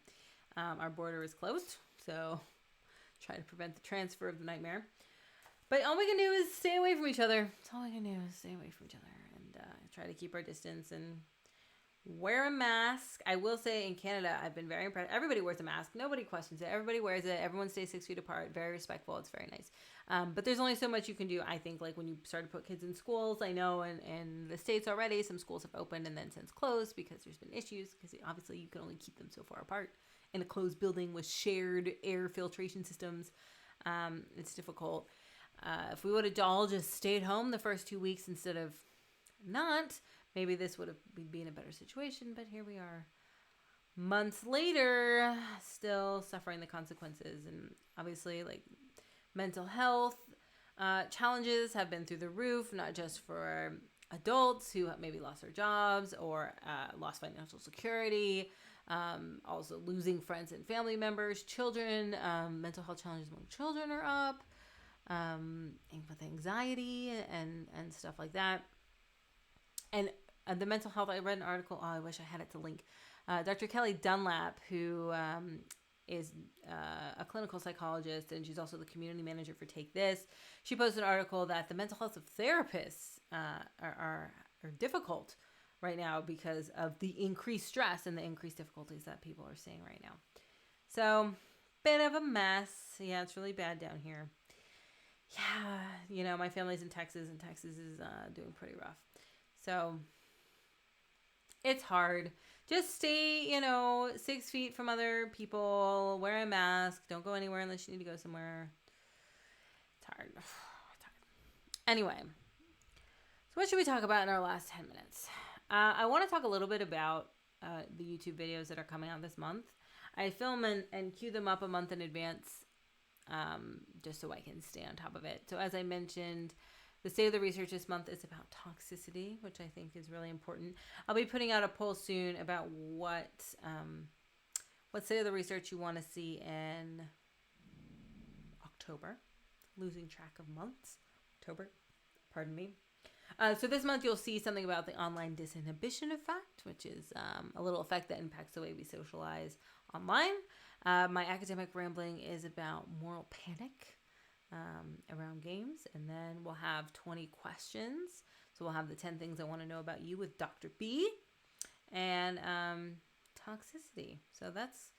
Our border is closed, so try to prevent the transfer of the nightmare. But all we can do is stay away from each other. That's all we can do is stay away from each other and try to keep our distance and wear a mask. I will say in Canada, I've been very impressed. Everybody wears a mask. Nobody questions it. Everybody wears it. Everyone stays 6 feet apart. Very respectful. It's very nice. But there's only so much you can do. I think like when you start to put kids in schools, I know in the States already, some schools have opened and then since closed because there's been issues because obviously you can only keep them so far apart in a closed building with shared air filtration systems. It's difficult. If we would have all just stayed home the first 2 weeks instead of not, maybe this would have been in a better situation. But here we are, months later, still suffering the consequences. And obviously, like mental health challenges have been through the roof, not just for adults who have maybe lost their jobs or lost financial security, also losing friends and family members, children. Mental health challenges among children are up. With anxiety and stuff like that. And the mental health, I read an article, I wish I had it to link. Dr. Kelly Dunlap, who is a clinical psychologist, and she's also the community manager for Take This. She posted an article that the mental health of therapists are difficult right now because of the increased stress and the increased difficulties that people are seeing right now. So, bit of a mess. Yeah, it's really bad down here. Yeah, you know, my family's in Texas, and Texas is doing pretty rough. So, it's hard. Just stay, 6 feet from other people. Wear a mask. Don't go anywhere unless you need to go somewhere. It's hard. It's hard. Anyway, so what should we talk about in our last 10 minutes? I want to talk a little bit about the YouTube videos that are coming out this month. I film and queue them up a month in advance. Just so I can stay on top of it. So as I mentioned, the State of the Research this month is about toxicity, which I think is really important. I'll be putting out a poll soon about what State of the Research you want to see in October. Losing track of months. October, pardon me. So this month you'll see something about the online disinhibition effect, which is a little effect that impacts the way we socialize online. My academic rambling is about moral panic. around games. And then we'll have 20 questions. So we'll have the 10 things I want to know about you with Dr. B and toxicity. So that's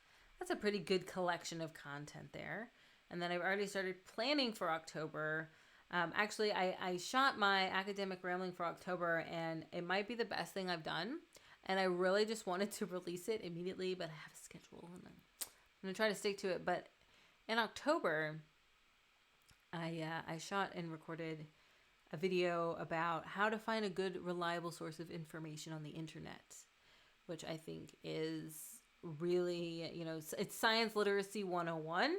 a pretty good collection of content there. And then I've already started planning for October. Actually, I shot my academic rambling for October, and it might be the best thing I've done. And I really just wanted to release it immediately, but I have a schedule, and I'm going to try to stick to it. But in October, I shot and recorded a video about how to find a good, reliable source of information on the internet, which I think is really, it's science literacy 101.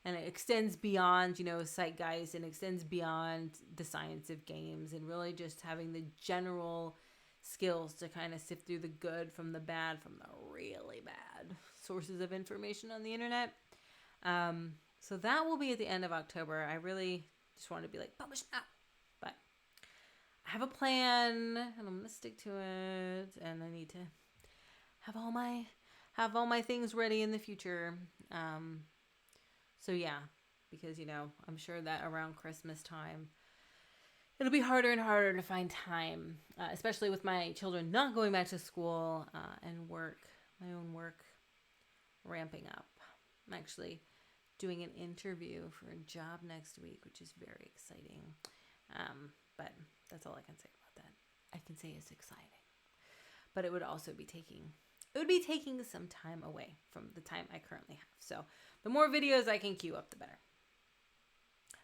And it extends beyond, Psychgeist, and extends beyond the science of games, and really just having the general skills to kind of sift through the good from the bad, from the really bad sources of information on the internet. So that will be at the end of October. I really just want to be like, publish now. But I have a plan, and I'm going to stick to it, and I need to have all my things ready in the future. So yeah, because, I'm sure that around Christmas time, it'll be harder and harder to find time, especially with my children not going back to school and my own work ramping up. I'm actually doing an interview for a job next week, which is very exciting. But that's all I can say about that. I can say it's exciting. But it would also be taking some time away from the time I currently have. So the more videos I can queue up, the better.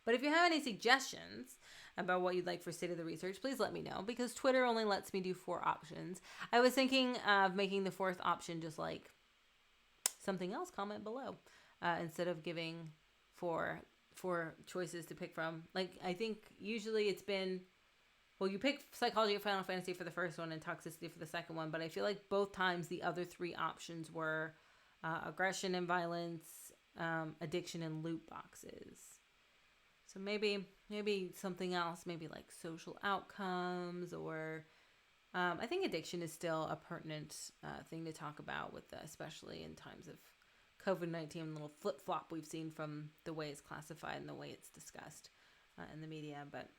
But if you have any suggestions about what you'd like for State of the Research, please let me know, because Twitter only lets me do 4 options. I was thinking of making the 4th option just like something else. Comment below instead of giving 4 choices to pick from. Like, I think usually it's been, well, you pick Psychology of Final Fantasy for the first one and Toxicity for the second one, but I feel like both times the other 3 options were aggression and violence, addiction, and loot boxes. So maybe something else, maybe like social outcomes, or I think addiction is still a pertinent thing to talk about, with especially in times of COVID-19, a little flip-flop we've seen from the way it's classified and the way it's discussed in the media. But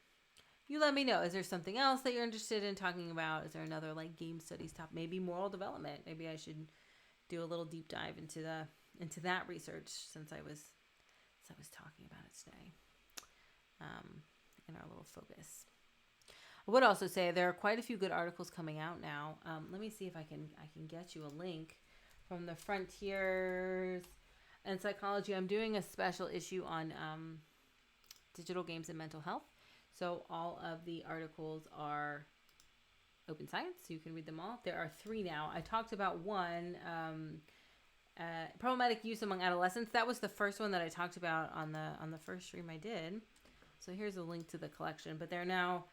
you let me know. Is there something else that you're interested in talking about? Is there another like game studies topic? Maybe moral development. Maybe I should do a little deep dive into that research, since I was talking about it today in our little focus. I would also say there are quite a few good articles coming out now. Let me see if I can get you a link from the Frontiers and Psychology. I'm doing a special issue on digital games and mental health. So all of the articles are open science, so you can read them all. There are 3 now. I talked about one, problematic use among adolescents. That was the first one that I talked about on the first stream I did. So here's a link to the collection. But there are now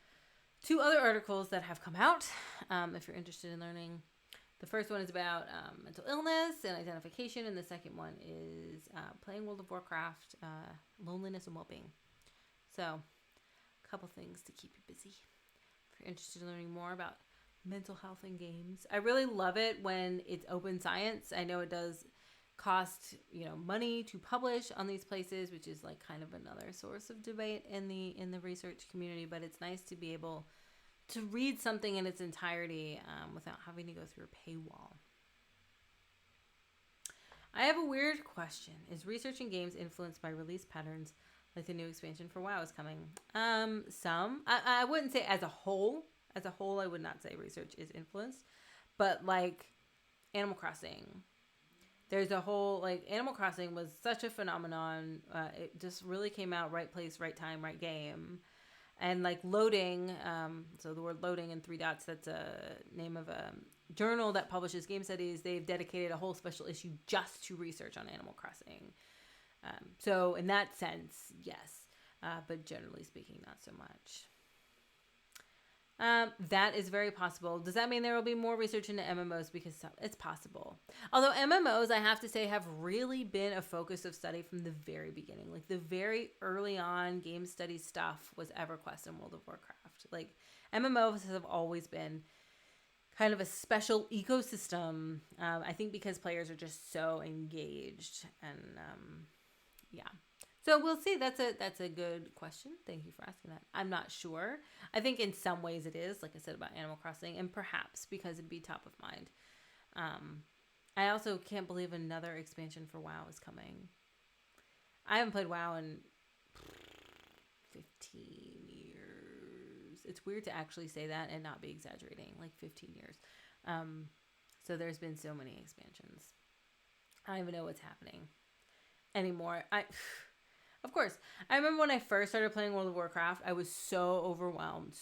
2 other articles that have come out, if you're interested in learning. The first one is about mental illness and identification, and the second one is playing World of Warcraft, loneliness and well-being. So a couple things to keep you busy if you're interested in learning more about mental health and games. I really love it when it's open science. I know it does cost money to publish on these places, which is like kind of another source of debate in the research community, but it's nice to be able to read something in its entirety without having to go through a paywall. I have a weird question. Is research in games influenced by release patterns, like the new expansion for WoW is coming? Some. I wouldn't say as a whole. As a whole, I would not say research is influenced. But like Animal Crossing, there's a whole, like, Animal Crossing was such a phenomenon. It just really came out right place, right time, right game. And like loading, so the word loading in 3 dots, that's a name of a journal that publishes game studies. They've dedicated a whole special issue just to research on Animal Crossing. So in that sense, yes. But generally speaking, not so much. That is very possible. Does that mean there will be more research into MMOs? Because it's possible. Although MMOs, I have to say, have really been a focus of study from the very beginning. Like the very early on game study stuff was EverQuest and World of Warcraft. Like MMOs have always been kind of a special ecosystem. I think because players are just so engaged, and yeah. So we'll see. That's a good question. Thank you for asking that. I'm not sure. I think in some ways it is, like I said about Animal Crossing, and perhaps because it'd be top of mind. I also can't believe another expansion for WoW is coming. I haven't played WoW in 15 years. It's weird to actually say that and not be exaggerating. Like 15 years. So there's been so many expansions. I don't even know what's happening anymore. Of course, I remember when I first started playing World of Warcraft, I was so overwhelmed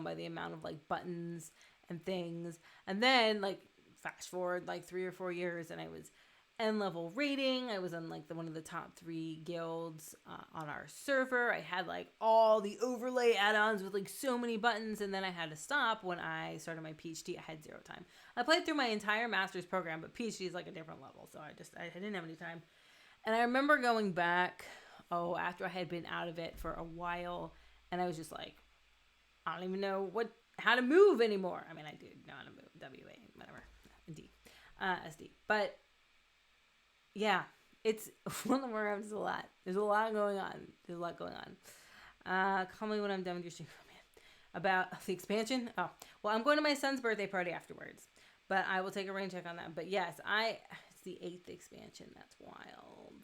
by the amount of like buttons and things. And then like fast forward like 3 or 4 years, and I was N level rating. I was on like one of the top 3 guilds on our server. I had like all the overlay add-ons with like so many buttons, and then I had to stop when I started my PhD. I had 0 time. I played through my entire master's program, but PhD is like a different level, so I didn't have any time. And I remember going back, after I had been out of it for a while, and I was just like, I don't even know how to move anymore. I mean, I did know how to move, W-A, whatever, D, SD. But, yeah, it's, one of the Warcraft is a lot. There's a lot going on. Call me when I'm done with your stream. Oh, man. About the expansion? Oh, well, I'm going to my son's birthday party afterwards, but I will take a rain check on that. But, yes, it's the 8th expansion. That's wild.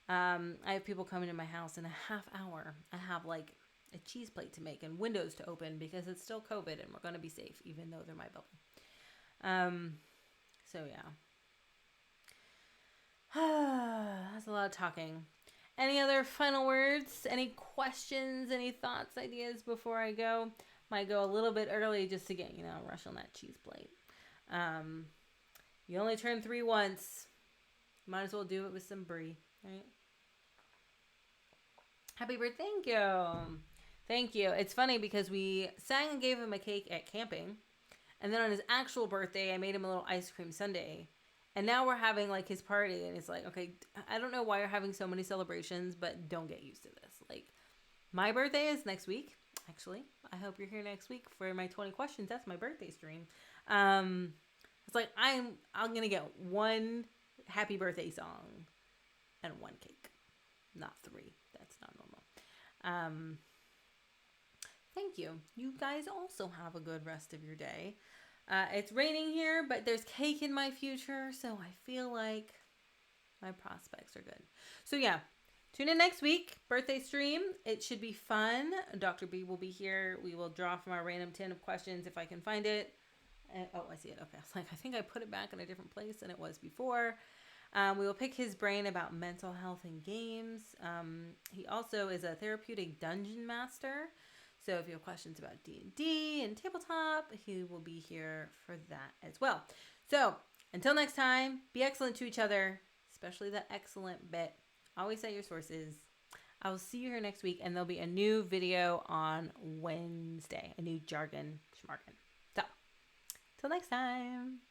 I have people coming to my house in a half hour. I have like a cheese plate to make and windows to open because it's still COVID and we're going to be safe, even though they're my building. So yeah. That's a lot of talking. Any other final words? Any questions? Any thoughts, ideas before I go? Might go a little bit early just to get, rush on that cheese plate. You only turn 3 once. Might as well do it with some brie, right? Happy birthday. Thank you. It's funny because we sang and gave him a cake at camping. And then on his actual birthday, I made him a little ice cream sundae. And now we're having like his party. And it's like, okay, I don't know why you're having so many celebrations, but don't get used to this. Like, my birthday is next week, actually. I hope you're here next week for my 20 questions. That's my birthday stream. It's like, I'm going to get 1 happy birthday song and 1 cake. Not 3. That's not normal. Thank you. You guys also have a good rest of your day. It's raining here, but there's cake in my future, so I feel like my prospects are good. So yeah, tune in next week. Birthday stream. It should be fun. Dr. B will be here. We will draw from our random 10 of questions if I can find it. I see it. Okay. I was like, I think I put it back in a different place than it was before. We will pick his brain about mental health and games. He also is a therapeutic dungeon master. So if you have questions about D&D and tabletop, he will be here for that as well. So until next time, be excellent to each other, especially that excellent bit. Always cite your sources. I will see you here next week, and there'll be a new video on Wednesday, a new jargon schmargon. So, till next time.